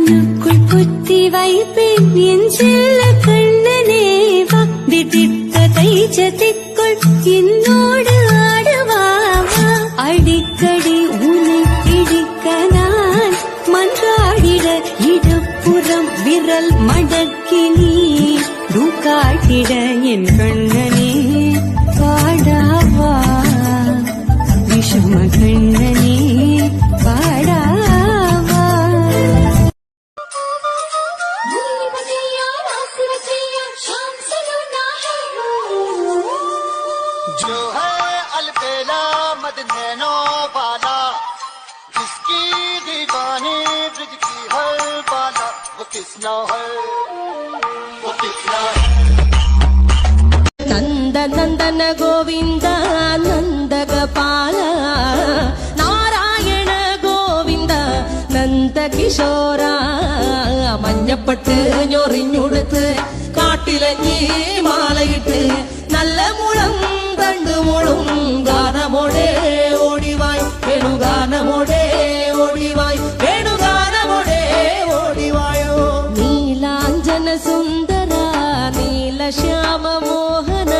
கண்ணுக்குள் புத்தி வைப்பேன் என் செல்ல கண்ணனே வா திட்டத்தை சதிக்குள் என்னோடு ஆடுவாவா அடிக்கடி உன்னை பிடிக்க நான் மன்றாடிட இடுப்புறம் விரல் மடக்கி நீ காட்டிட என் கண்ணனே பாடாவா விஷம கண்ணனே பாடாவா जो है अलबेला मद नैनो वाला जिसकी दीवानी ब्रिज की हर बाला वो किसना है वो किसना है नंद नंदन गोविंद नंदगोपाल नारायण गोविंद नंद किशोर മഞ്ഞപ്പെട്ട് ഞൊറിഞ്ഞുടുത്ത് കാട്ടിലഞ്ഞി മാലയിട്ട് നല്ല മുളം തണ്ടുമുളും ഗാനമോടെ ഓടിവായ് വേണുഗാനമോടെ ഓടിവായ് വേണുഗാനമോടെ ഓടിവായോ നീലാഞ്ജന സുന്ദര നീലശ്യാമ മോഹന